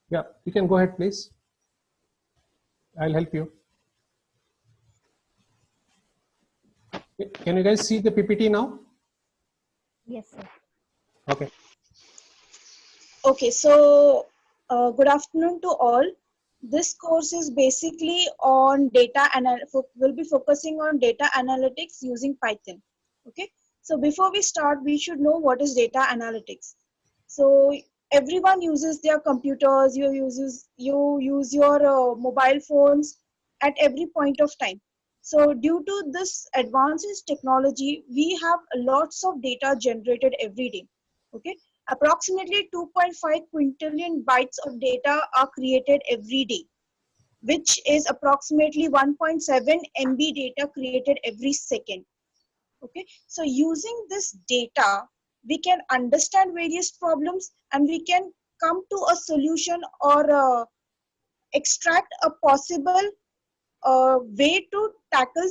Yeah, you can go ahead, please. I'll help you. Can you guys see the PPT now? Yes, sir. Okay. Okay, so good afternoon to all. This course is basically on will be focusing on data analytics using Python. Okay, so before we start, we should know what is data analytics. So everyone uses their computers, you use your mobile phones at every point of time. So due to this advances technology, we have lots of data generated every day. Okay, approximately 2.5 quintillion bytes of data are created every day, which is approximately 1.7 MB data created every second. Okay, so using this data, we can understand various problems and we can come to a solution or extract a possible way to tackle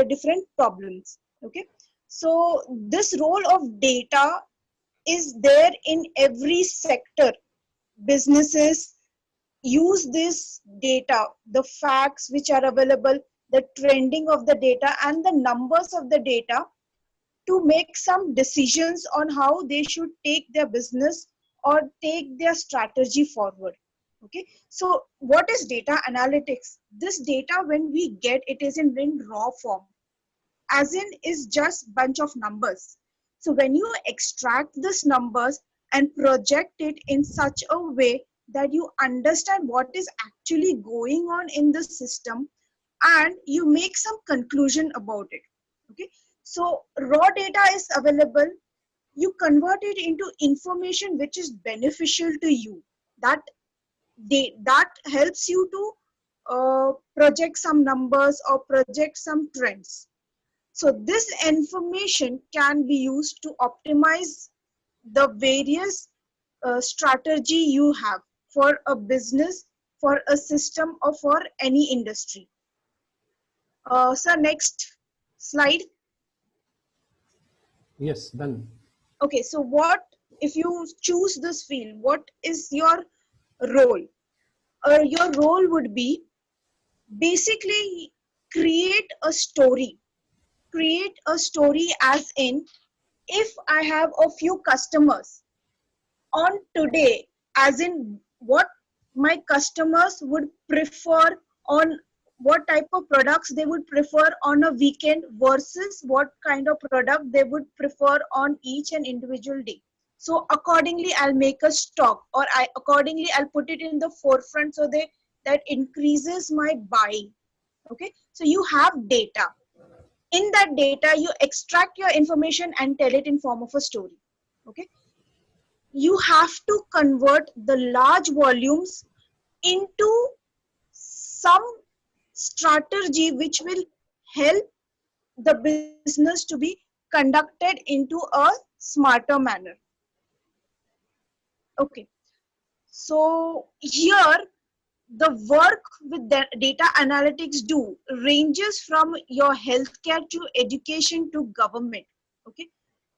different problems. Okay, so this role of data is there in every sector. Businesses use this data, the facts which are available, the trending of the data and the numbers of the data to make some decisions on how they should take their business or take their strategy forward. Okay, so what is data analytics? This data, when we get it, is in raw form, as in is just bunch of numbers. So when you extract these numbers and project it in such a way that you understand what is actually going on in the system and you make some conclusion about it. Okay, so raw data is available, you convert it into information which is beneficial to you, that that helps you to project some numbers or project some trends. So this information can be used to optimize the various strategy you have for a business, for a system, or for any industry. Sir, next slide. Yes, done. Okay, so what if you choose this field? What is your role? Your role would be basically create a story. Create a story as in, if I have a few customers on today, as in what my customers would prefer, on what type of products they would prefer on a weekend versus what kind of product they would prefer on each and individual day. So accordingly I'll make a stock, or accordingly I'll put it in the forefront so that increases my buying. Okay, so you have data. In that data you extract your information and tell it in form of a story. Okay, you have to convert the large volumes into some strategy which will help the business to be conducted into a smarter manner. Okay, so here the work with the data analytics do ranges from your healthcare to education to government. Okay,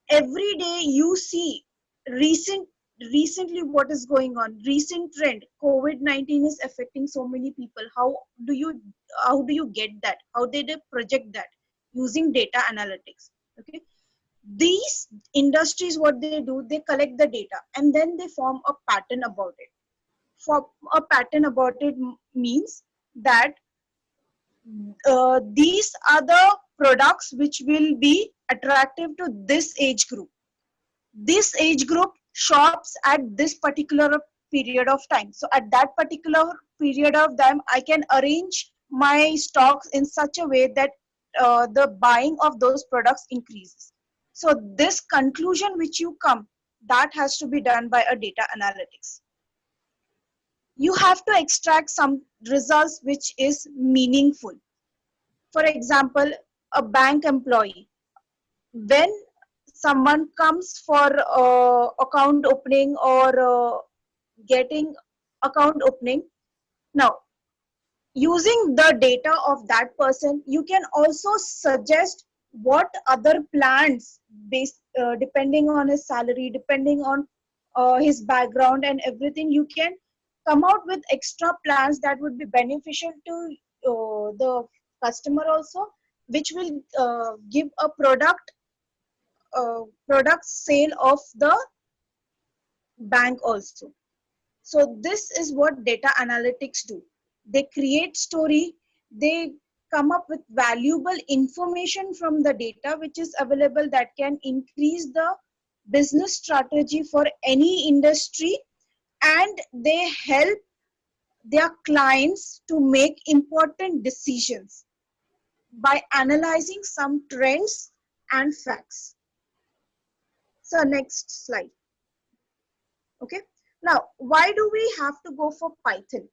every day you see recently what is going on, recent trend, COVID-19 is affecting so many people. Do you how do you get that? How did they project that? Using data analytics. Okay, these industries, what they do, they collect the data and then they form a pattern about it. For a pattern about it means that these are the products which will be attractive to this age group. This age group shops at this particular period of time. So at that particular period of time, I can arrange my stocks in such a way that the buying of those products increases. So this conclusion which you come, that has to be done by a data analytics. You have to extract some results which is meaningful. For example, a bank employee, when someone comes for account opening or getting account opening, now using the data of that person, you can also suggest what other plans based depending on his salary, depending on his background and everything, you can come out with extra plans that would be beneficial to the customer also, which will give a product sale of the bank also. So this is what data analytics do. They create story, they come up with valuable information from the data which is available that can increase the business strategy for any industry, and they help their clients to make important decisions by analyzing some trends and facts. So next slide. Okay. Now, why do we have to go for Python?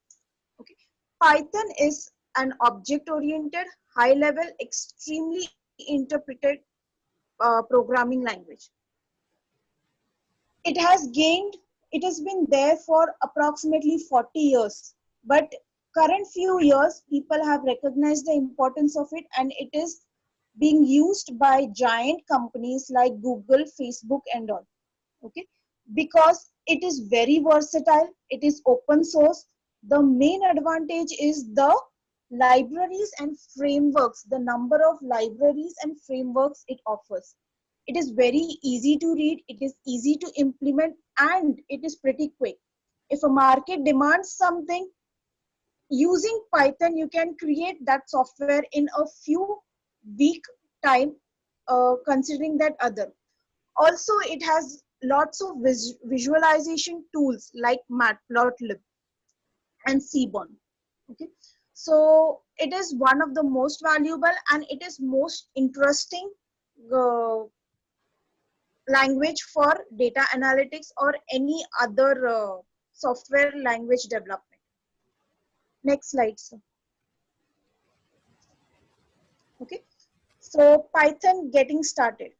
Okay. Python is an object-oriented, high-level, extremely interpreted programming language. It has been there for approximately 40 years, but current few years, people have recognized the importance of it, and it is being used by giant companies like Google, Facebook, and all. Okay, because it is very versatile, it is open source. The main advantage is the libraries and frameworks, the number of libraries and frameworks it offers. It is very easy to read, it is easy to implement, and it is pretty quick. If a market demands something, using Python, you can create that software in a few week time, considering that other. Also, it has lots of visualization tools like Matplotlib and Seaborn. Okay, so it is one of the most valuable and it is most interesting uh, language for data analytics or any other software language development. Next slide, sir. Okay, so Python getting started.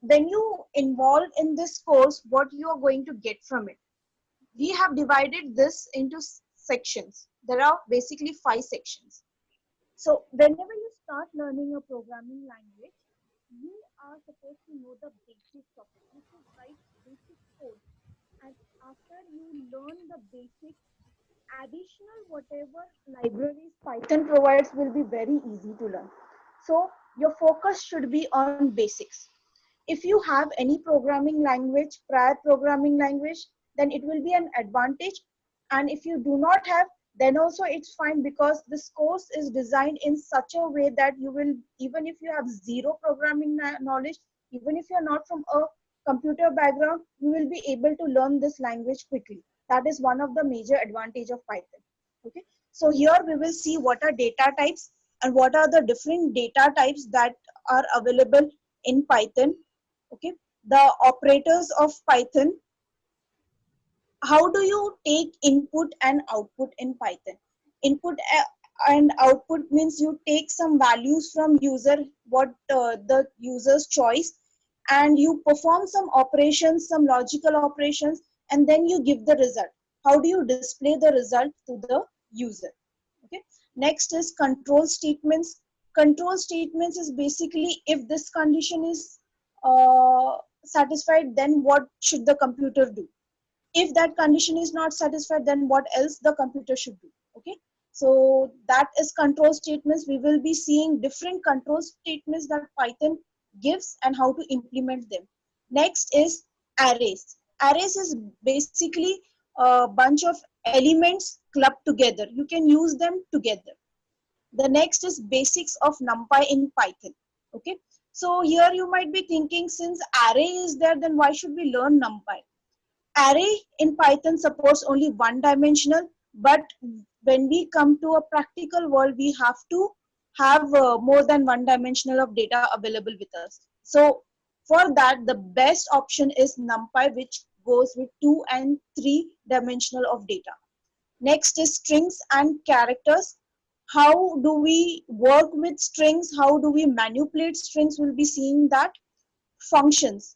When you involve in this course, what you are going to get from it? We have divided this into sections. There are basically 5 sections. So whenever you start learning a programming language, you are supposed to know the basics of it. You should write basic code. And after you learn the basics, additional whatever libraries Python provides will be very easy to learn. So your focus should be on basics. If you have any programming language, prior programming language, then it will be an advantage. And if you do not have, then also it's fine, because this course is designed in such a way that you will, even if you have zero programming knowledge, even if you're not from a computer background, you will be able to learn this language quickly. That is one of the major advantage of Python. Okay, so here we will see what are data types and what are the different data types that are available in Python. Okay, the operators of Python. How do you take input and output in Python? Input and output means you take some values from user, what the user's choice, and you perform some operations, some logical operations, and then you give the result. How do you display the result to the user? Okay. Next is control statements. Control statements is basically, if this condition is satisfied, then what should the computer do? If that condition is not satisfied, then what else the computer should do? Okay, so that is control statements. We will be seeing different control statements that Python gives and how to implement them. Next is arrays. Arrays is basically a bunch of elements clubbed together. You can use them together. The next is basics of NumPy in Python. Okay, so here you might be thinking, since array is there, then why should we learn NumPy? Array in Python supports only one dimensional, but when we come to a practical world, we have to have more than one dimensional of data available with us. So for that, the best option is NumPy, which goes with 2 and 3 dimensional of data. Next is strings and characters. How do we work with strings? How do we manipulate strings? We'll be seeing that. Functions.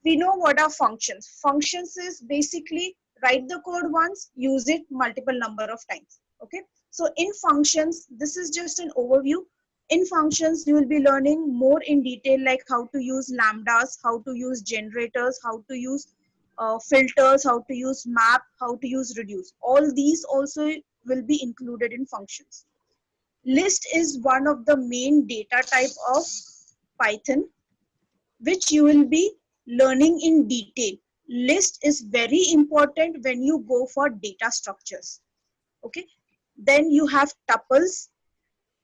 We know what are functions. Functions is basically write the code once, use it multiple number of times. Okay, so in functions, this is just an overview. In functions, you will be learning more in detail, like how to use lambdas, how to use generators, how to use filters, how to use map, how to use reduce. All these also will be included in functions. List is one of the main data type of Python, which you will be learning in detail. List is very important when you go for data structures. Okay. Then you have tuples.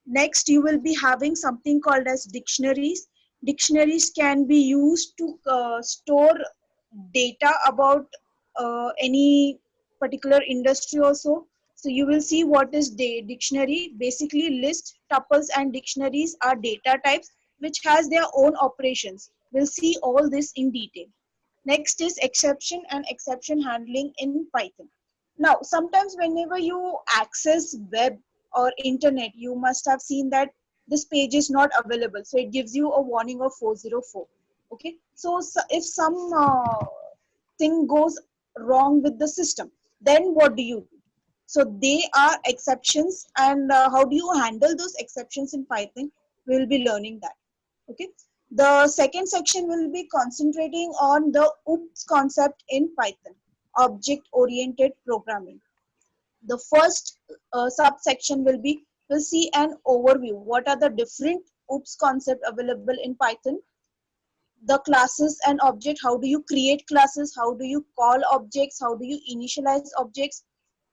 Next, you will be having something called as dictionaries. Dictionaries can be used to store data about any particular industry also. So you will see what is dictionary. Basically, list, tuples, and dictionaries are data types which has their own operations. We'll see all this in detail. Next is exception and exception handling in Python. Now, sometimes whenever you access web or internet, you must have seen that this page is not available. So it gives you a warning of 404. Okay. So if some thing goes wrong with the system, then what do you do? So they are exceptions, and how do you handle those exceptions in Python? We will be learning that. Okay. The second section will be concentrating on the OOPS concept in Python, object-oriented programming. The first subsection will be, we'll see an overview. What are the different OOPS concept available in Python? The classes and object, how do you create classes, how do you call objects, how do you initialize objects,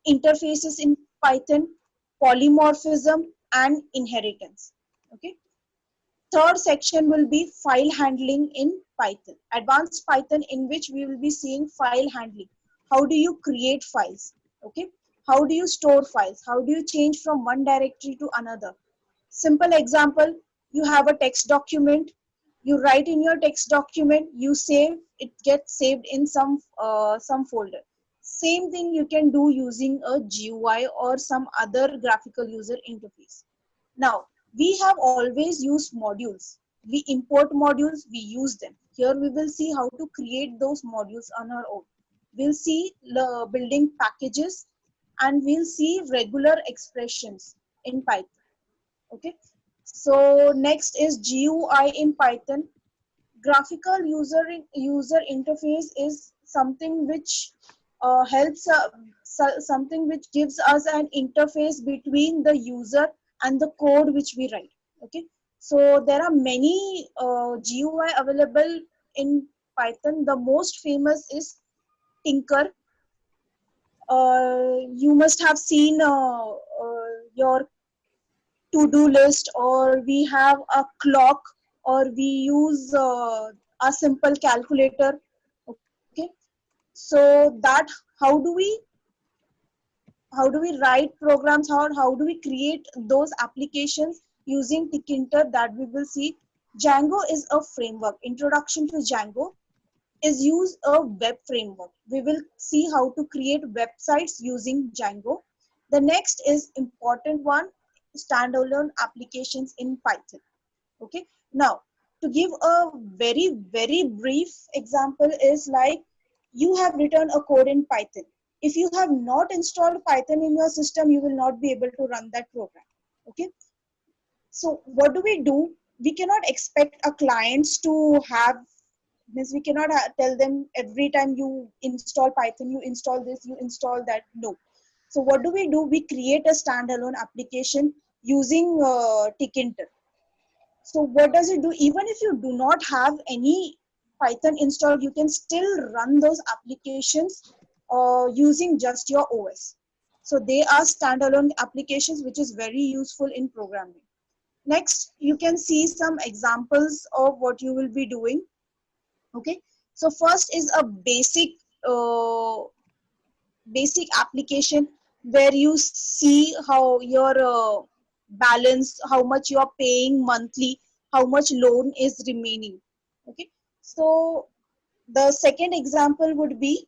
interfaces in Python, polymorphism, and inheritance. Okay. Third section will be file handling in Python, advanced Python, in which we will be seeing file handling. How do you create files? Okay. How do you store files? How do you change from one directory to another? Simple example, you have a text document, you write in your text document, you save, it gets saved in some folder. Same thing you can do using a GUI or some other graphical user interface. Now, we have always used modules. We import modules, we use them. Here we will see how to create those modules on our own. We'll see building packages, and we'll see regular expressions in Python. Okay. So next is GUI in Python. Graphical user interface is something which helps something which gives us an interface between the user and the code which we write. Okay. So there are many GUI available in Python. The most famous is Tinker. You must have seen your to-do list, or we have a clock, or we use a simple calculator. Okay. So that, how do we write programs, how do we create those applications using Tkinter, that we will see. Django is a framework. Introduction to Django is use a web framework. We will see how to create websites using Django. The next is important one, standalone applications in Python. Okay. Now, to give a very, very brief example is like, you have written a code in Python. If you have not installed Python in your system, you will not be able to run that program. Okay. So what do? We cannot expect our clients to have, means we cannot tell them every time you install Python, you install this, you install that. No. So what do? We create a standalone application using Tkinter. So what does it do? Even if you do not have any Python installed, you can still run those applications using just your OS. So they are standalone applications, which is very useful in programming. Next, you can see some examples of what you will be doing. Okay. So first is a basic application where you see how your balance, how much you are paying monthly, how much loan is remaining. Okay. So the second example would be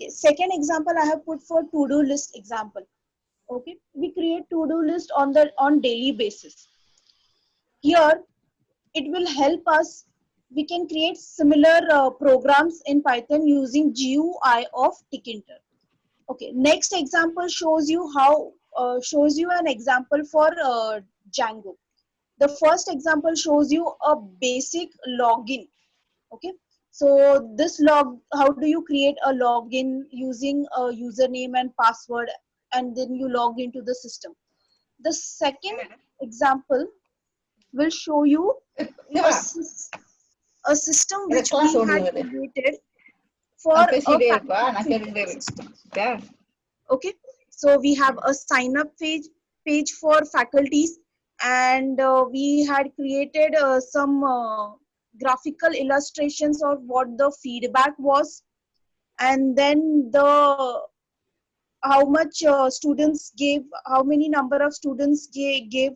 second example I have put for to-do list example. Okay. We create to-do list on daily basis. Here it will help us. We can create similar programs in Python using GUI of Tkinter. Okay, next example shows you an example for Django. The first example shows you a basic login. Okay, so how do you create a login using a username and password, and then you log into the system. The second example will show you ഇങ്ങ് a, വാ. a system ഇത് which class we ഓടി had വരെ. created for അപ്പൊ a ശരിയായിപ്പോ faculty ഞാൻ feedback കരുതേറി. system. Yeah. Okay, so we have a sign up page for faculties, and we had created some graphical illustrations of what the feedback was, and then the how much students gave, how many number of students gave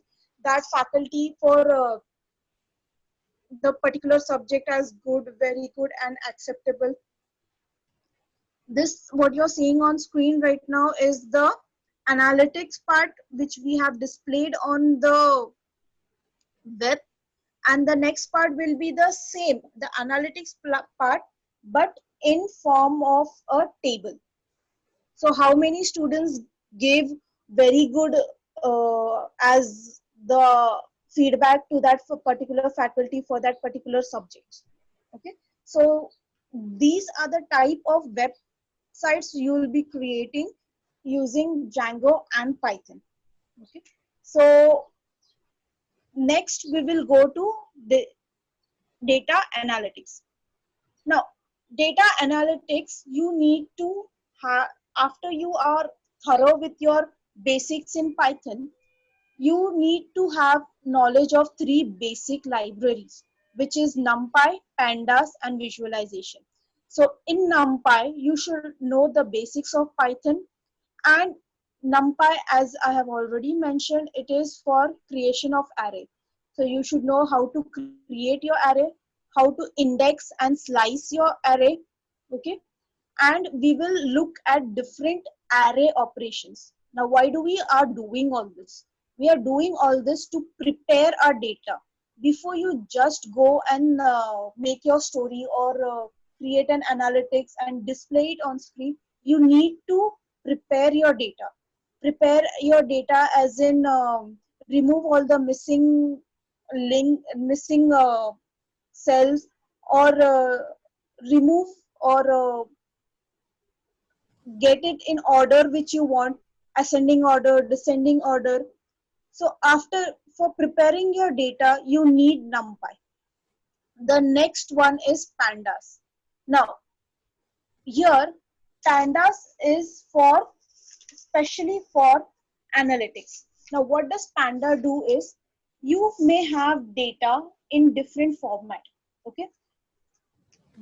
that faculty for the particular subject as good, very good, and acceptable. This what you're seeing on screen right now is the analytics part which we have displayed on the web, and the next part will be the same, the analytics part, but in form of a table. So how many students gave very good as the feedback to that particular faculty for that particular subject. Okay, so these are the type of websites you will be creating using Django and Python. Okay, so next we will go to the data analytics. Now, data analytics, you need to have, after you are thorough with your basics in Python, you need to have knowledge of 3 basic libraries, which is NumPy, Pandas, and visualization. So in NumPy, you should know the basics of Python, and NumPy, as I have already mentioned, it is for creation of array. So you should know how to create your array, how to index and slice your array. Okay, and we will look at different array operations. Now, why do we are doing all this? We are doing all this to prepare our data. Before you just go and make your story or create an analytics and display it on screen, you need to prepare your data. Prepare your data as in remove all the missing missing cells, or remove or get it in order which you want, ascending order, descending order. So after, for preparing your data, you need NumPy. The next one is Pandas. Now here Pandas is for especially for analytics. Now what does Panda do is, you may have data in different format. Okay,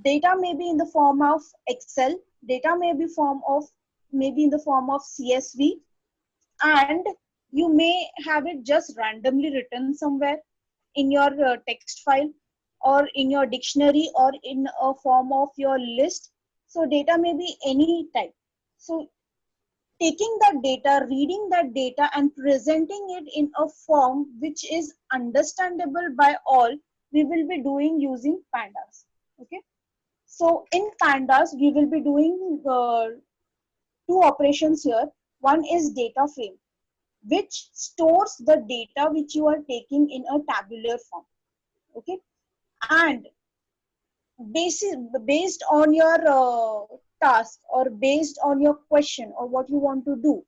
data may be in the form of Excel, data may be in the form of CSV, and you may have it just randomly written somewhere in your text file, or in your dictionary, or in a form of your list. So data may be any type. So taking that data, reading that data, and presenting it in a form which is understandable by all, we will be doing using Pandas. Okay, so in Pandas, we will be doing 2 operations here. One is data frame, which stores the data which you are taking in a tabular form. Okay, and based on your task, or based on your question, or what you want to do,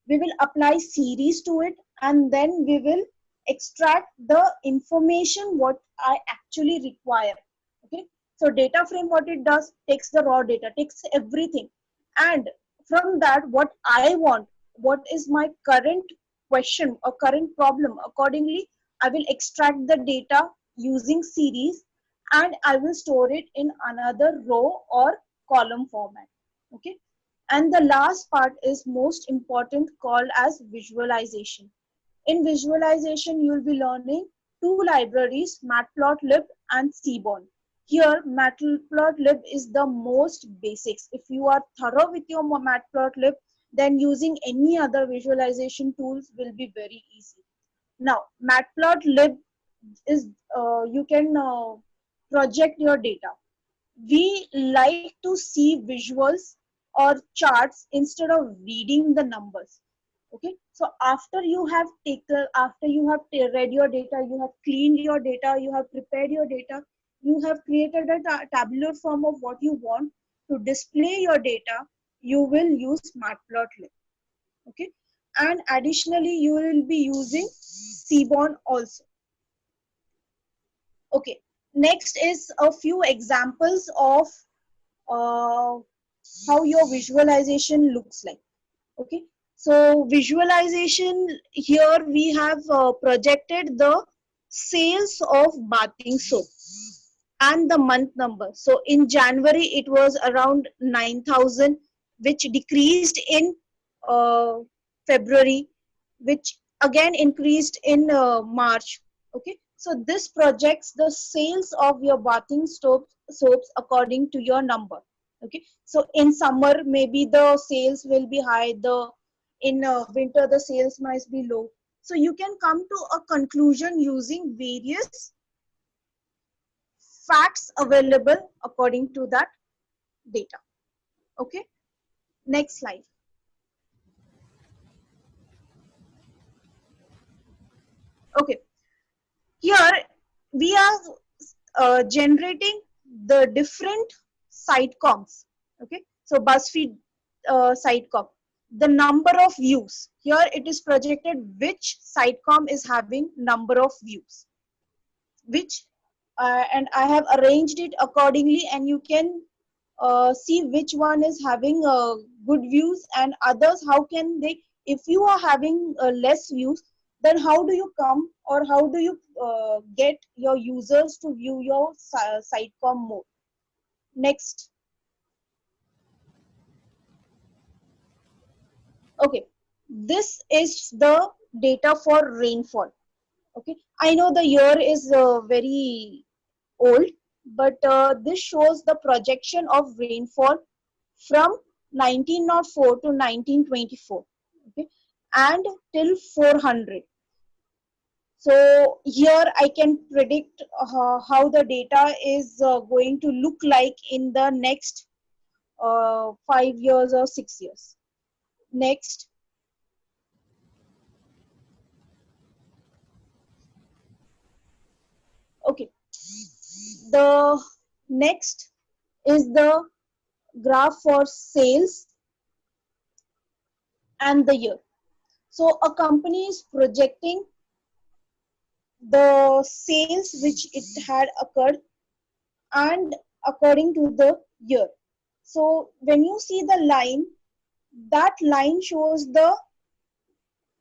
we will apply series to it, and then we will extract the information what I actually require. Okay, so data frame, what it does, takes the raw data, takes everything, and from that, what I want, what is my current question or current problem, accordingly I will extract the data using series, and I will store it in another row or column format. Okay, and the last part is most important, called as visualization. In visualization, you will be learning 2 libraries, Matplotlib and Seaborn. Here, Matplotlib is the most basics. If you are thorough with your Matplotlib, then using any other visualization tools will be very easy. Now, Matplotlib is, you can project your data. We like to see visuals or charts instead of reading the numbers. Okay, so after you have read your data, you have cleaned your data, you have prepared your data, you have created a tabular form of what you want to display your data, you will use Matplotlib. Okay, and additionally you will be using Seaborn also. Okay, next is a few examples of how your visualization looks like. Okay, so visualization, here we have projected the sales of bathing soap and the month number. So in January it was around 9,000, which decreased in uh, February, which again increased in March. Okay, so this projects the sales of your bathing soaps according to your number. Okay, so in summer maybe the sales will be high, the in winter the sales might be low. So you can come to a conclusion using various facts available according to that data. Okay, next slide. Okay, here we are generating the different sitecoms. Okay, so BuzzFeed sitecom, the number of views, here it is projected which sitecom is having number of views, which and I have arranged it accordingly, and you can see which one is having good views and others how can they, if you are having less views, then how do you come or how do you get your users to view your sitecom more. Next. Okay, this is the data for rainfall. Okay, I know the year is very old, but this shows the projection of rainfall from 1904 to 1924, okay, and till 400. So here I can predict how the data is going to look like in the next 5 years or 6 years. Next. Okay, the next is the graph for sales and the year. So a company is projecting the sales which it had occurred and according to the year. So when you see the line, that line shows the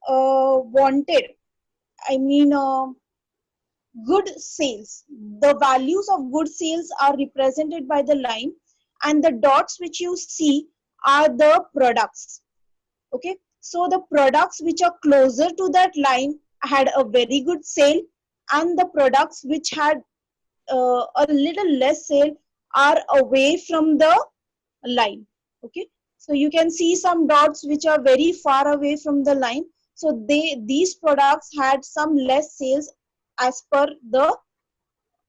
wanted, I mean good sales. The values of good sales are represented by the line, and the dots which you see are the products. Okay, so the products which are closer to that line had a very good sale, and the products which had a little less sale are away from the line. Okay, so you can see some dots which are very far away from the line, so these products had some less sales as per the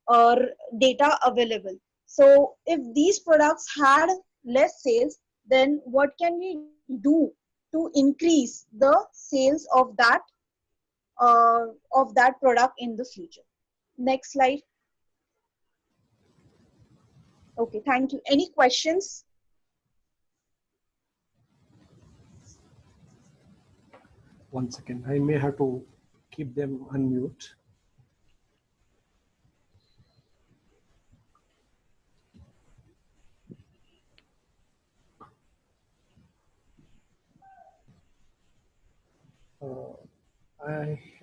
uh, data available. So if these products had less sales, then what can we do to increase the sales of that product in the future? Next slide. Okay, thank you. Any questions? One second. I may have to keep them unmute.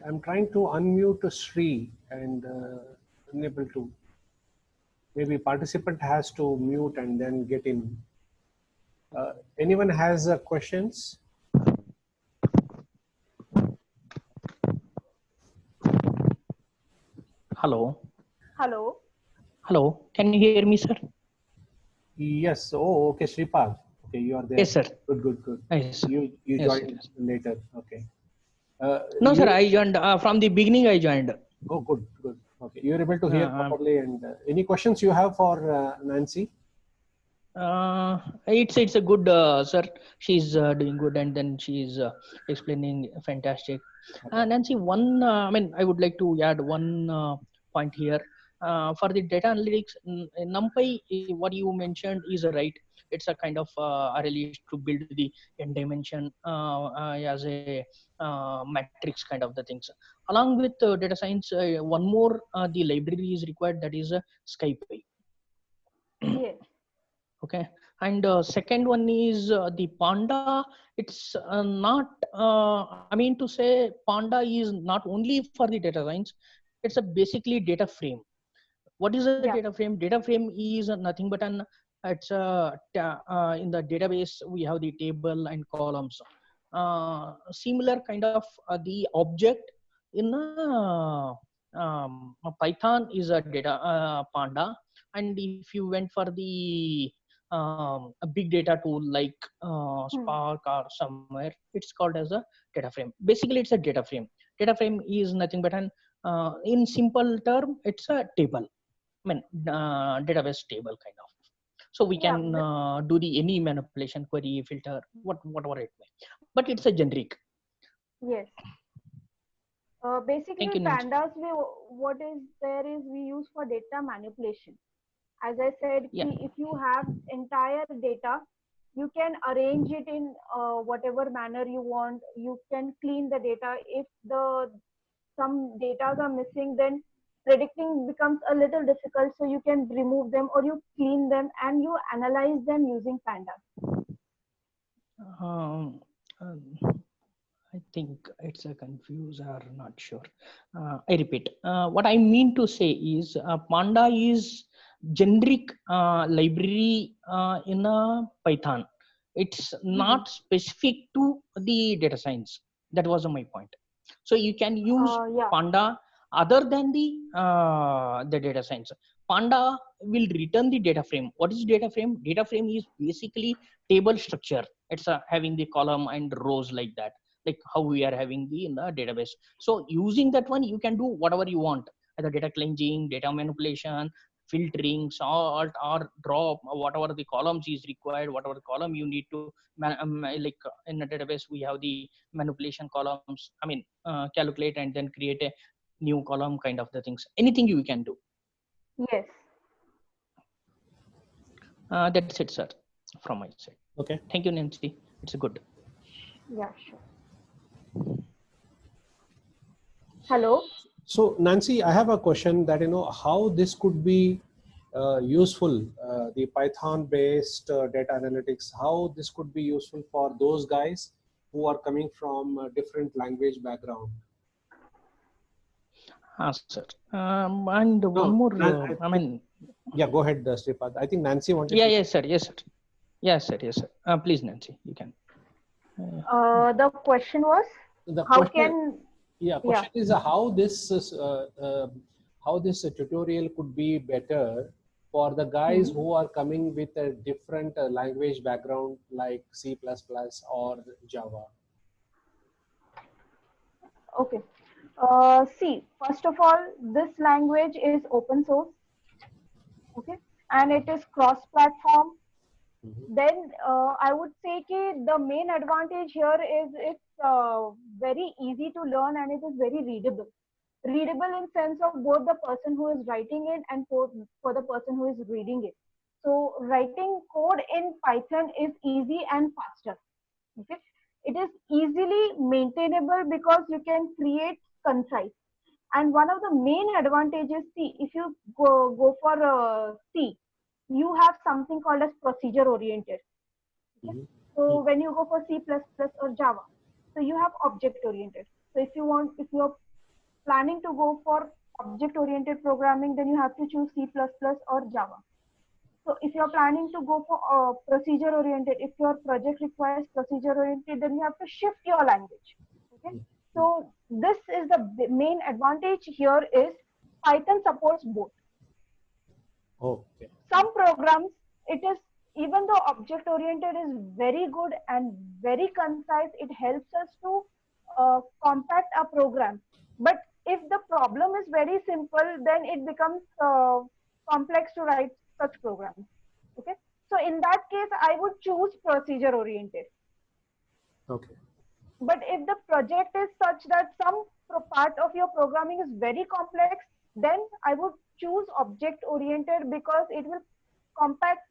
I'm trying to unmute Sri and unable to. Maybe participant has to mute and then get in. Anyone has questions? Hello. Hello. Hello. Can you hear me, sir? Yes. Oh, okay, Sripal. Okay, you are there. Yes, sir. Good. Yes, sir. You Yes, joined sir. later. Okay. No, sir. I joined from the beginning. I joined. Oh, good. Okay, you're able to hear Uh, properly. And any questions you have for Nancy? It's a good sir. She's doing good, and then she's explaining fantastic. Nancy, I mean, I would like to add one point here. For the data analytics, NumPy, what you mentioned is right. It's a kind of RLE to build the n dimension as a matrix kind of the things. Along with data science, one more the library is required, that is SkyPy. Yes. Okay, and second one is the Panda. It's not I mean to say, Panda is not only for the data science, it's a basically data frame. What is a Yeah. data frame? Data frame is nothing but an, it's in the database we have the table and columns, similar kind of the object in Python is a data Panda. And if you went for the a big data tool like Spark or somewhere, it's called as a data frame. Basically, it's a data frame. Data frame is nothing but an in simple term, it's a table. I mean, database table kind of. So we Yeah, can do the any manipulation, query, filter, whatever it may. But it's a generic. Yes. Basically, Thank you, Nancy. pandas, what is there is we use for data manipulation. As I said, Yeah. if you have entire data, you can arrange it in whatever manner you want. You can clean the data. If some data are missing, then predicting becomes a little difficult. So you can remove them or you clean them and you analyze them using pandas. Um, I think it's a confuse or not sure. I repeat, what I mean to say is Panda is generic library in Python. It's not specific to the data science. That was my point. So you can use Yeah. Panda other than the data science. Panda will return the data frame. What is data frame? Data frame is basically table structure. It's having the column and rows like that, like how we are having the in the database. So using that one, you can do whatever you want, either data cleansing, data manipulation, filtering, sort or drop, whatever the columns is required, whatever column you need to like in a database we have the manipulation columns. I mean, calculate and then create a new column kind of the things. Anything you can do. Yes. That's it, sir, from my side. Okay. Thank you, Nancy. It's good. Yeah, sure. Hello. So Nancy, I have a question that, how this could be useful, the Python-based data analytics, how this could be useful for those guys who are coming from a different language background. Sir. And one more, I mean, yeah, go ahead, Sripad. I think Nancy wanted yeah, to... yes, sir, yes, sir. Yes, sir, yes, sir. Please, Nancy, you can. The question was, The how question, can question is how this tutorial could be better for the guys who are coming with a different language background like C++ or Java. Okay. See, first of all, this language is open source. Okay. And it is cross-platform. Then I would say the main advantage here is it's very easy to learn and it is very readable. Readable in sense of both the person who is writing it and for the person who is reading it. So writing code in Python is easy and faster. Okay. It is easily maintainable because you can create concise. And one of the main advantages, see, if you go for C, you have something called as procedure oriented. Okay? So when you go for C++ or Java, so you have object oriented. So if you're planning to go for object oriented programming, then you have to choose C++ or Java. So if you're planning to go for procedure oriented, if your project requires procedure oriented, then you have to shift your language. Okay. So this is the main advantage here is Python supports both. Okay. Some programs, it is, even though object oriented is very good and very concise, it helps us to compact a program. But if the problem is very simple, then it becomes complex to write such programs. Okay. So in that case, I would choose procedure oriented. Okay. But if the project is such that some part of your programming is very complex, then I would choose object oriented because it will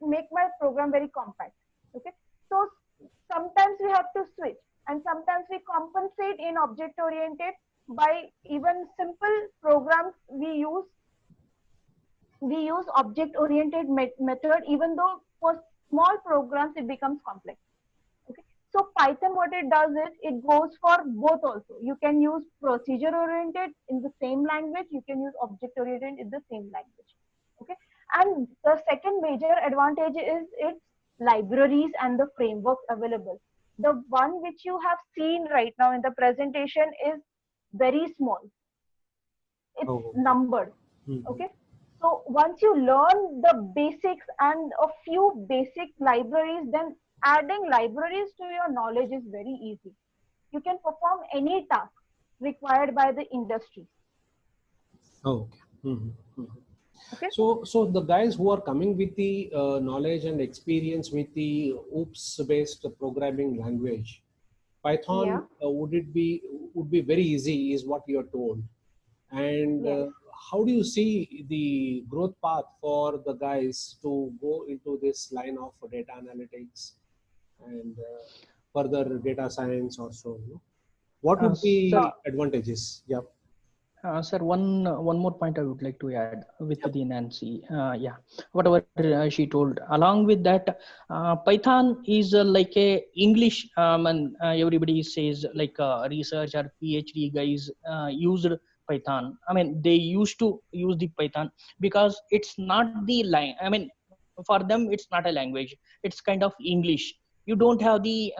make my program very compact. Okay. So sometimes we have to switch, and sometimes we compensate in object oriented by even simple programs we use object oriented method, even though for small programs it becomes complex. Okay. So Python, what it does is it goes for both also. You can use procedure oriented in the same language. You can use object oriented in the same language. Okay. And the second major advantage is its libraries and the frameworks available. The one which you have seen right now in the presentation is very small. It's Oh, okay. numbered. Mhm. Okay. So once you learn the basics and a few basic libraries, then adding libraries to your knowledge is very easy. You can perform any task required by the industry. Oh, okay. Mhm. Mhm. Okay. So the guys who are coming with the knowledge and experience with the OOPS-based programming language, Yeah. Python would be very easy, is what you are told. And Yes. how do you see the growth path for the guys to go into this line of data analytics and further data science or so? What would Sir, be advantages? Yeah. Sir, one more point I would like to add with Yep. the Nancy. Yeah, whatever she told. Along with that, Python is like a English. And everybody says like research or PhD guys used Python. I mean, they used to use the Python because it's not the line. I mean, for them, it's not a language. It's kind of English. You don't have the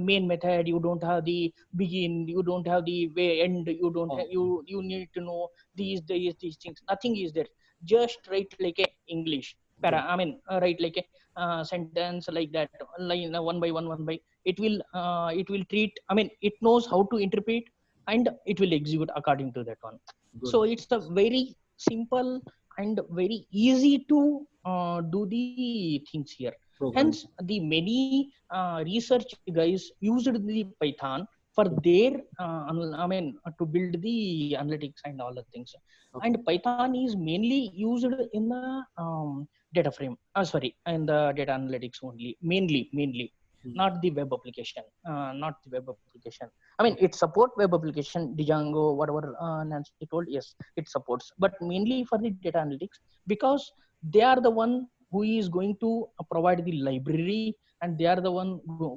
main method. You don't have the begin, you don't have the way end, you don't have, Oh, you need to know these things, nothing is there. Just write like a English para, yeah. I mean write like a sentence like that, line one by it will treat, I mean it knows how to interpret and it will execute according to that one. Good. So it's a very simple and very easy to do the things here. Hence Program. the many research guys used the Python for their I mean to build the analytics and all the things. And Okay. Python is mainly used in the data frame, sorry, in the data analytics only, mainly, Hmm. not the web application, not the web application. I mean it support web application, Django, whatever Nancy told, yes it supports, but mainly for the data analytics, because they are the one who is going to provide the library, and they are the one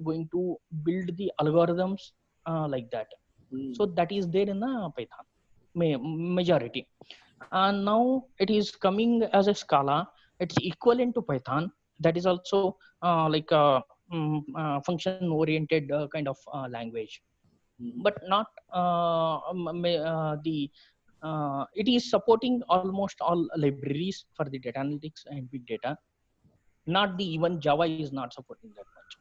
going to build the algorithms like that. Hmm. So that is there in the Python majority. And now it is coming as a Scala. It's equivalent to Python. That is also like a function oriented kind of language, Hmm. but not the it is supporting almost all libraries for the data analytics and big data. Not the even Java is not supporting that much.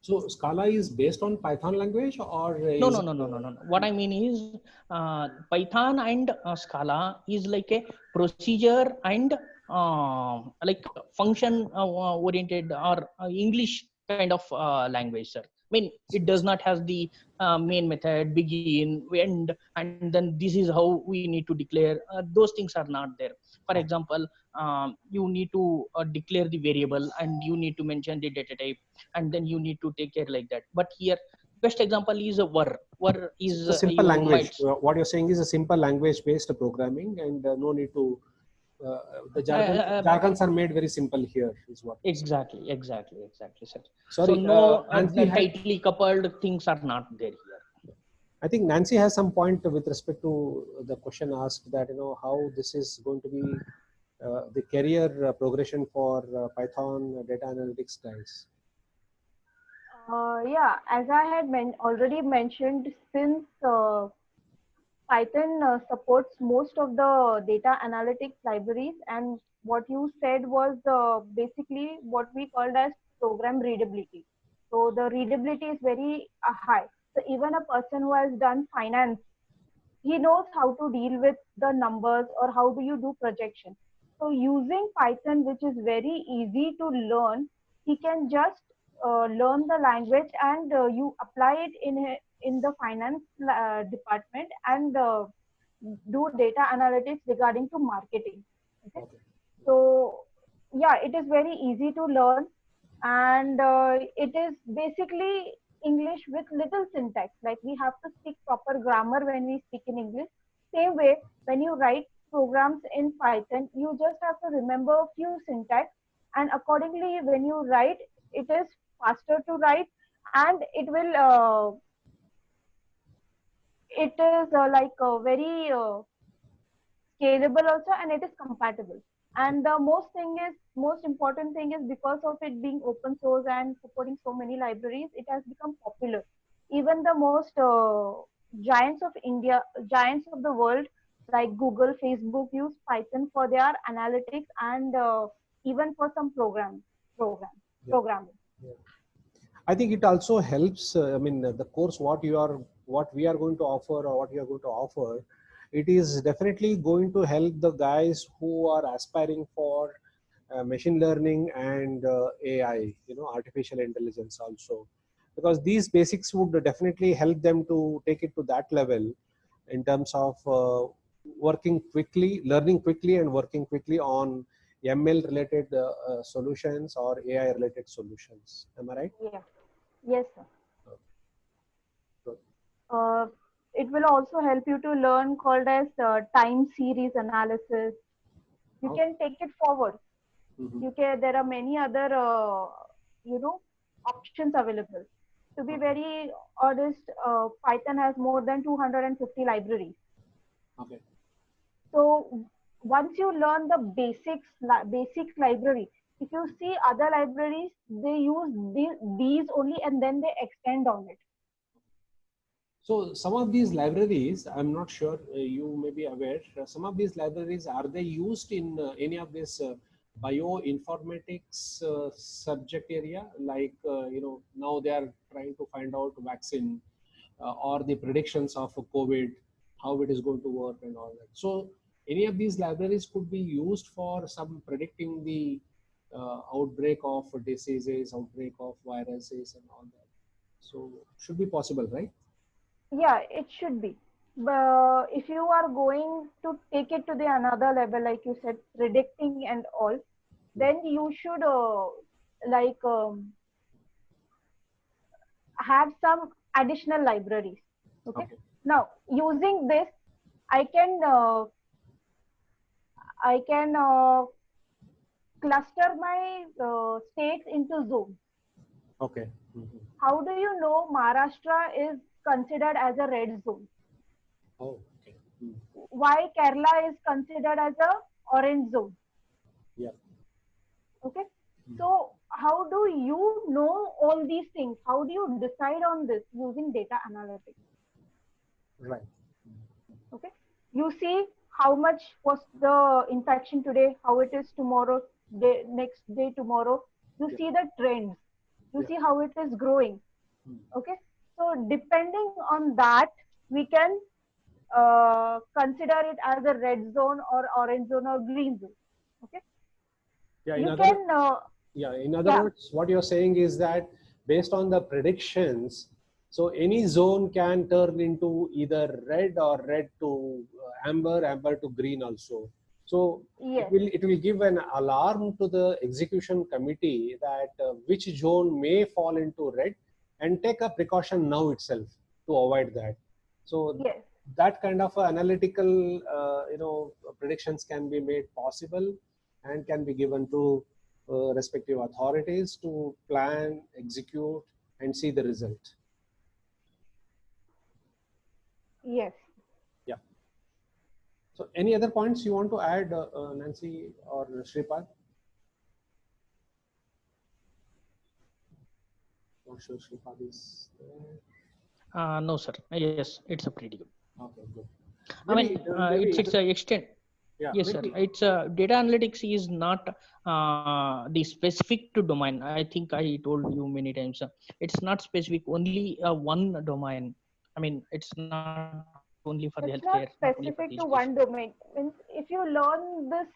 So Scala is based on Python language, or No, is no, it? no, no, no, no. What I mean is, Python and Scala is like a procedure and like function oriented or English kind of language, sir. I mean, it does not have the main method, begin, end, and then this is how we need to declare. Those things are not there. For Oh, example, you need to declare the variable and you need to mention the data type, and then you need to take care like that. But here best example is a var. Var so is it's a simple you language. might What you're saying is a simple language-based programming, and no need to. Uh, the jargons are made very simple here, is what you're saying. exactly, sir. So Sorry, no Nancy had. tightly coupled things are not there here. I think Nancy has some point with respect to the question asked, that how this is going to be the career progression for Python data analytics guys. Yeah, as I had already mentioned, since Python supports most of the data analytics libraries, and what you said was basically what we called as program readability. So the readability is very high. So even a person who has done finance, he knows how to deal with the numbers or how do you do projection. So using Python, which is very easy to learn, he can just learn the language and you apply it in the finance department and do data analytics regarding to marketing. Okay. Okay. So yeah, it is very easy to learn, and it is basically English with little syntax. Like we have to speak proper grammar when we speak in English. Same way, when you write programs in Python, you just have to remember a few syntax, and accordingly, when you write, it is faster to write, and it is like very scalable also, and it is compatible. And the most important thing is, because of it being open source and supporting so many libraries, it has become popular. Even the most giants of the world, like Google, Facebook, use Python for their analytics and even for some Yeah. programming. Yeah. I think it also helps. I mean, the course what we are going to offer, or what you are going to offer, it is definitely going to help the guys who are aspiring for machine learning and AI, artificial intelligence also, because these basics would definitely help them to take it to that level in terms of working quickly, learning quickly, and working quickly on ML related solutions or AI related solutions. Am I right? Yeah. Yes, sir. Good. It will also help you to learn called as time series analysis. You Oh. can take it forward. Mhm. You can. There are many other you know options available. To be Okay. very honest, Python has more than 250 libraries. Okay. So once you learn the basics library, if you see other libraries, they use these only, and then they extend on it. So some of these libraries, I'm not sure you may be aware, some of these libraries, are they used in any of this bioinformatics subject area? Like, now they are trying to find out vaccine or the predictions of COVID, how it is going to work and all that. So any of these libraries could be used for some predicting the outbreak of diseases, outbreak of viruses and all that. So should be possible, right? Yeah, it should be. But if you are going to take it to the another level, like you said, predicting and all, then you should like have some additional libraries. Okay. Okay. Now, using this, I can uh, I can cluster my states into zones. Okay. Mhm. How do you know Maharashtra is considered as a red zone? Oh, okay. Mm. Why Kerala is considered as a orange zone? Yeah. Okay. So how do you know all these things? How do you decide on this using data analytics? Right. Okay. You see how much was the infection today, how it is tomorrow, next day, tomorrow. You Yeah. see the trends. You Yeah. see how it is growing. Mm. Okay. So depending on that, we can consider it as a red zone or orange zone or green zone. Okay. Yeah. You can, In other yeah, words, what you're saying is that based on the predictions, so any zone can turn into either red or red to amber, amber to green also. So yes, it will give an alarm to the execution committee that which zone may fall into red, and take a precaution now itself to avoid that. So yes. that kind of analytical predictions can be made possible and can be given to respective authorities to plan, execute, and see the result. Yes. Yeah. So, any other points you want to add, Nancy or Shripad? Not sure Shripad is there. No, sir. Yes, it's a pretty good. Okay, good. I mean, Maybe it's a extent. yeah, Yes, sir. maybe. It's data analytics is not the specific to domain. I think I told you many times. It's not specific only one domain. I mean, it's not only for the It's not healthcare, not only for specific the to education. one domain. Means if you learn this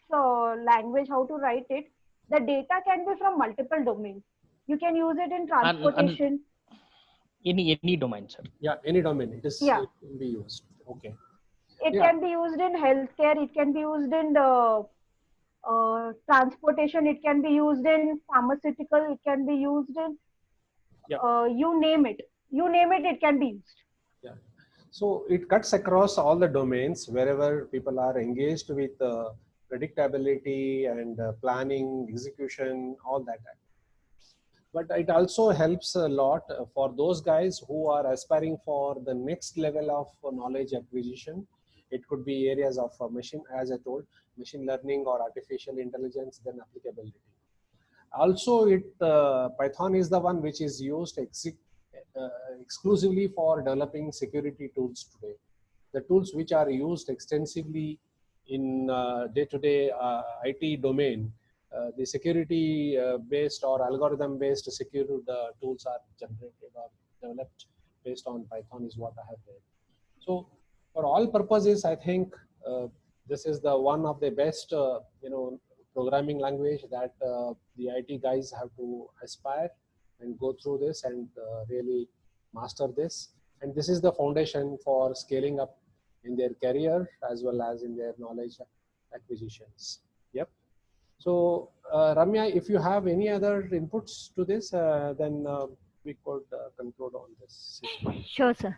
language, how to write it, the data can be from multiple domains. You can use it in And transportation. any domain, sir. Yeah, any domain Yeah, it can be used. Okay. it Yeah. can be used in healthcare. It can be used in the transportation. It can be used in pharmaceutical. It can be used in Yeah. you name it. You name it. It can be used. Yeah. So it cuts across all the domains wherever people are engaged with predictability and planning, execution, all that. But it also helps a lot for those guys who are aspiring for the next level of knowledge acquisition. It could be areas of machine, as I told, machine learning or artificial intelligence, then applicability. Also, Python is the one which is used uh, exclusively for developing security tools today. The tools which are used extensively in day-to-day IT domain, the security based or algorithm based security tools are generated or developed based on Python is what I have read. So for all purposes, I think this is the one of the best, programming language that the IT guys have to aspire and go through this and really master this. And this is the foundation for scaling up in their career as well as in their knowledge acquisitions. Yep. So Ramya, if you have any other inputs to this, then we could conclude on this session. Sure, sir.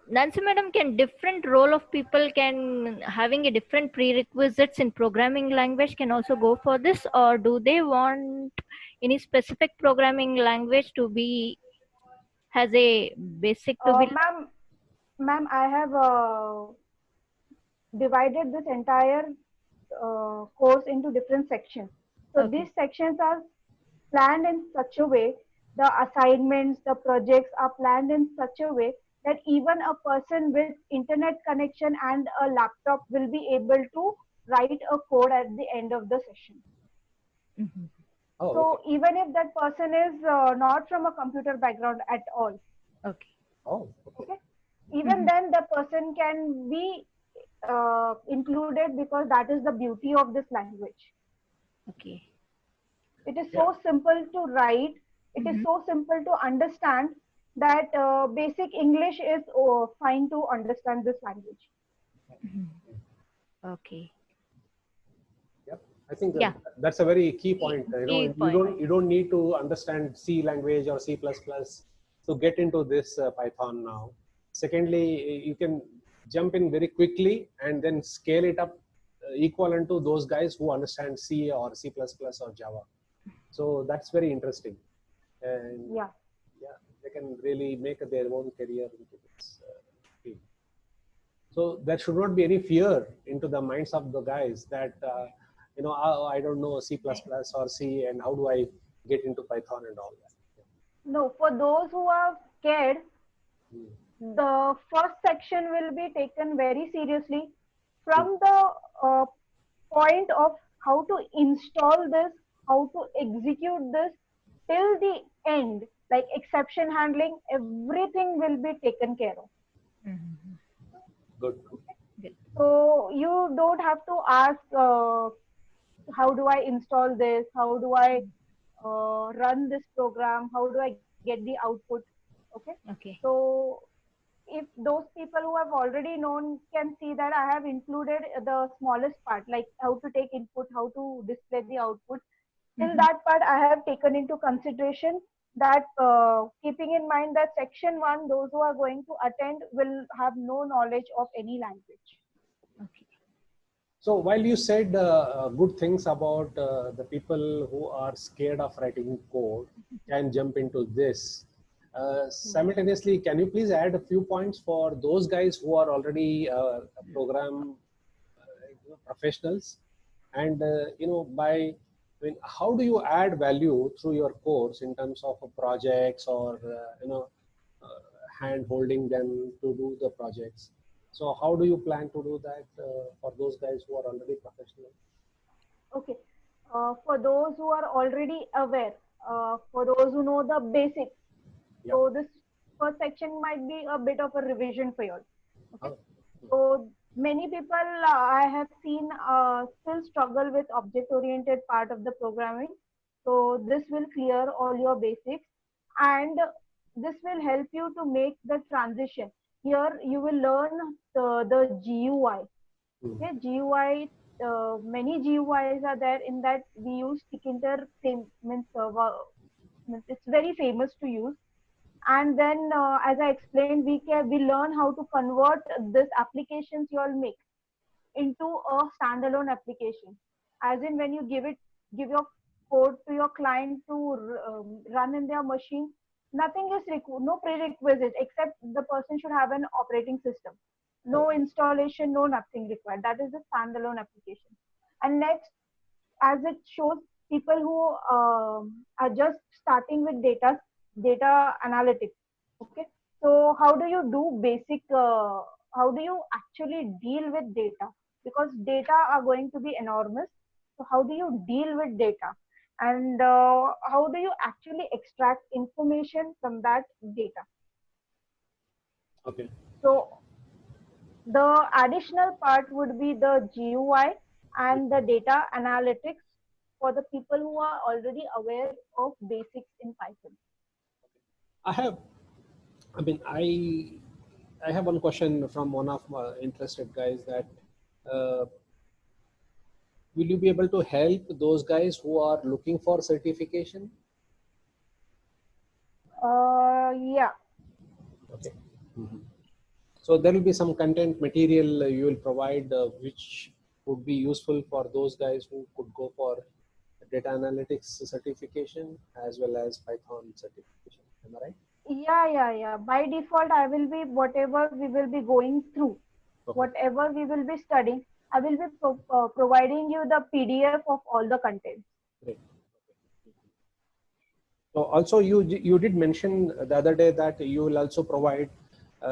Nancy madam, can different role of people can having a different prerequisites in programming language can also go for this, or do they want any specific programming language to be has a basic to be? Ma'am, I have divided this entire course into different sections. So Okay. these sections are planned in such a way, the assignments, the projects are planned in such a way that even a person with internet connection and a laptop will be able to write a code at the end of the session. Mhm. Oh, So okay. even if that person is not from a computer background at all, Okay. Oh, okay. okay, even then the person can be included because that is the beauty of this language. Okay. It is Yeah. so simple to write. It is Mhm. so simple to understand that basic English is fine to understand this language. Mhm. Okay. Yep. I think Yeah. that's a very key point. Key You point. don't need to understand C language or C++ to get into this Python now. Secondly, you can jump in very quickly and then scale it up equivalent to those guys who understand C or C++ or Java. So that's very interesting. And Yeah. yeah, they can really make their own career into this field. So there should not be any fear into the minds of the guys that oh, I don't know C++ or C, and how do I get into Python and all that. No, for those who are scared, Hmm. the first section will be taken very seriously from the uh, point of how to install this, how to execute this till the end, like exception handling, everything will be taken care of. Mhm. Good. Good. So you don't have to ask how do I install this, how do I run this program, how do I get the output. Okay. Okay. So if those people who have already known can see that I have included the smallest part, like how to take input, how to display the output. Till Mhm. that part, I have taken into consideration that keeping in mind that section one, those who are going to attend will have no knowledge of any language. Okay. So while you said good things about the people who are scared of writing code can jump into this, simultaneously, can you please add a few points for those guys who are already program professionals, and by how do you add value through your course in terms of projects or hand holding them to do the projects? So how do you plan to do that for those guys who are already professional? Okay. For those who are already aware, for those who know the basics, Yeah. so this first section might be a bit of a revision for you all. Okay. Oh. So many people I have seen still struggle with object-oriented part of the programming. So this will clear all your basics, and this will help you to make the transition. Here you will learn the GUI. Mm. Okay, GUI. Many GUIs are there. In that we use Tkinter means it's very famous to use. And then as I explained, we learn how to convert this applications you all make into a standalone application, as in when you give your code to your client to run in their machine, nothing is no prerequisite except the person should have an operating system, no Oh. installation, no nothing required. That is the standalone application. And next, as it shows, people who are just starting with data analytics. Okay, so how do you do basic how do you actually deal with data, because data are going to be enormous. So how do you deal with data, and how do you actually extract information from that data? Okay. So the additional part would be the GUI and the data analytics for the people who are already aware of basics in Python. I have, I mean, I have one question from one of my interested guys that uh, will you be able to help those guys who are looking for certification? Yeah. Okay. Mhm. So there will be some content material you will provide which would be useful for those guys who could go for data analytics certification as well as Python certification. Am I right? Yeah. By default, I will be whatever we will be going through, Okay. whatever we will be studying, I will be providing you the PDF of all the content. Great. So also you did mention the other day that you will also provide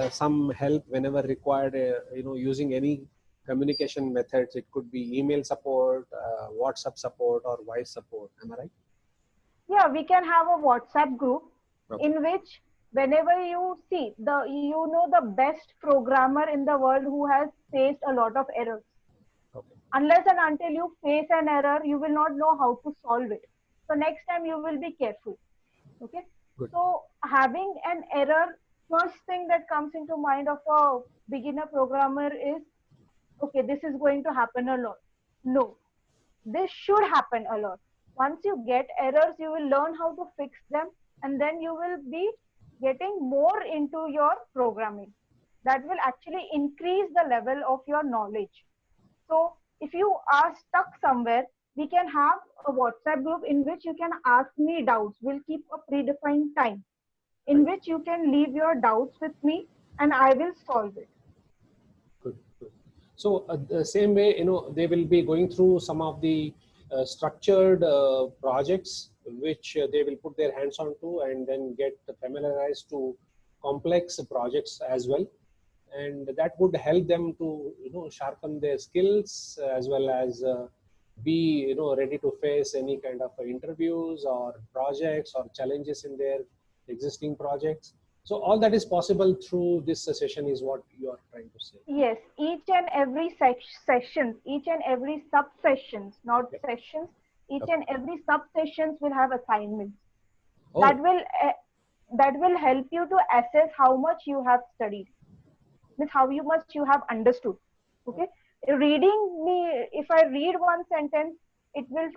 some help whenever required, using any communication methods. It could be email support, WhatsApp support, or voice support. Am I right? Yeah, we can have a WhatsApp group Okay. in which whenever you see the best programmer in the world who has faced a lot of errors. Okay. Unless and until you face an error, you will not know how to solve it. So next time you will be careful. Okay. Good. So having an error, first thing that comes into mind of a beginner programmer is, okay, this is going to happen a lot. No, this should happen a lot. Once you get errors, you will learn how to fix them, and then you will be getting more into your programming. That will actually increase the level of your knowledge. So if you are stuck somewhere, we can have a WhatsApp group in which you can ask me doubts. We'll keep a predefined time in Right. which you can leave your doubts with me and I will solve it. Good. Good. So the same way, they will be going through some of the structured projects which they will put their hands on to and then get familiarized to complex projects as well. And that would help them to sharpen their skills as well as be ready to face any kind of interviews or projects or challenges in their existing projects. So all that is possible through this session is what you are trying to say. Yes, each and every sessions, each and every sub-sessions, not Okay. sessions, each Okay. and every sub-sessions will have assignments. Oh, That will help you to assess how much you have studied, means how much you have understood. Okay, reading me, if I read one sentence,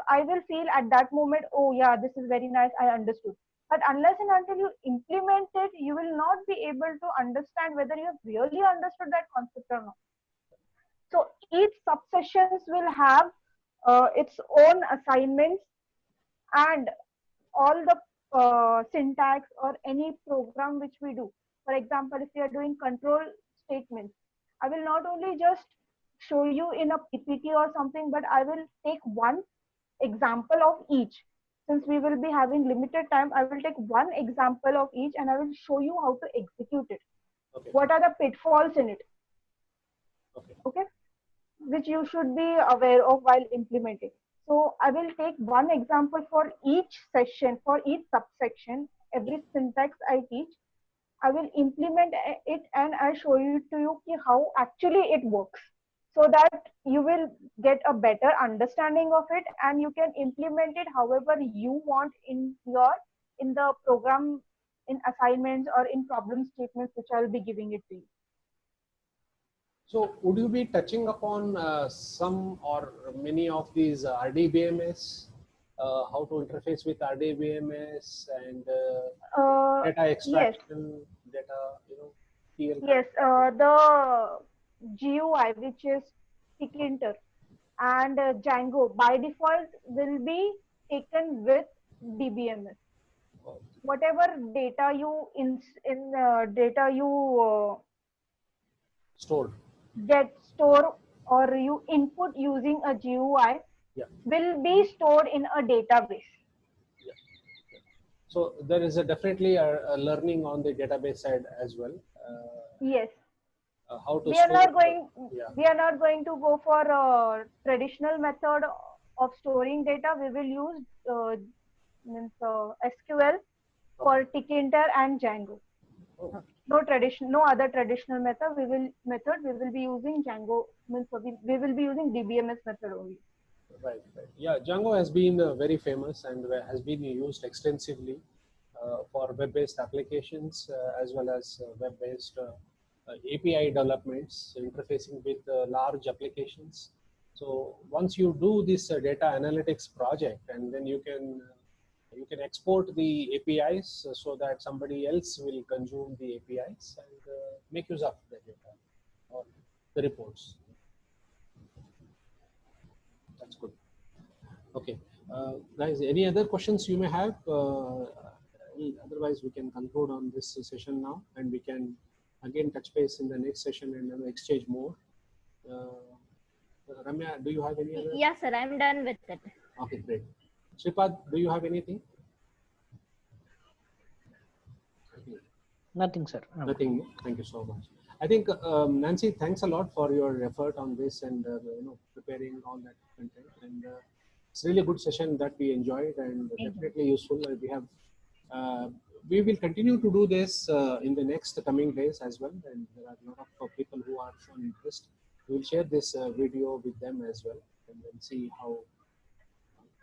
I will feel at that moment, oh yeah, this is very nice, I understood. But unless and until you implement it, you will not be able to understand whether you have really understood that concept or not. So each subsessions will have its own assignments, and all the syntax or any program which we do. For example, if you are doing control statements, I will not only just show you in a PPT or something, but I will take one example of each. Since we will be having limited time, I will take one example of each and I will show you how to execute it. okay. What are the pitfalls in it? Okay. Okay, which you should be aware of while implementing. So I will take one example for each session, for each subsection, every syntax I teach, I will implement it and I'll show you to you how actually it works, so that you will get a better understanding of it and you can implement it however you want in the program, in assignments or in problem statements which I'll be giving it to you. So would you be touching upon some or many of these RDBMS, how to interface with RDBMS and data Yes, extraction, data, TL? yes. The GUI, which is Tkinter, and Django by default will be taken with DBMS. Whatever data you data you Stored. get store or you input using a GUI Yeah. will be stored in a database. Yeah. So there is definitely a learning on the database side as well. Yes. How to We are store. not going. Yeah. We are not going to go for a traditional method of storing data. We will use SQL for Tkinter and Django. Oh, No other traditional method. We will be using Django. We will be using DBMS method only. right, right. Yeah, Django has been very famous and has been used extensively for web-based applications as well as web-based API developments, interfacing with large applications. So once you do this data analytics project, and then you can export the APIs so that somebody else will consume the APIs and make use of the data or the reports. That's good. Okay, guys, any other questions you may have? Otherwise, we can conclude on this session now, and we can again touch base in the next session and exchange more. Ramya, do you have any other? Yeah, sir, I'm done with it. Okay, great. Sripad, do you have anything? Nothing, sir. Nothing. Thank you so much. I think Nancy, thanks a lot for your effort on this and preparing all that content. And it's really a good session that we enjoyed and definitely useful. We will continue to do this in the next coming days as well. And there are a lot of people who are shown interest. We will share this video with them as well and then see how.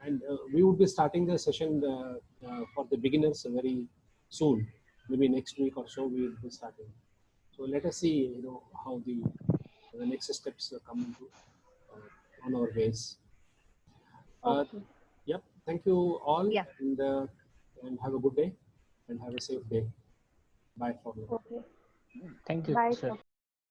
And we would be starting the session for the beginners very soon. Maybe next week or so we will be starting. So let us see, how the next steps come into on our ways. Okay. Yep. Thank you all, Yeah. and have a good day, and have a safe day. Bye for now. Okay. Thank you, Bye, sir. sir.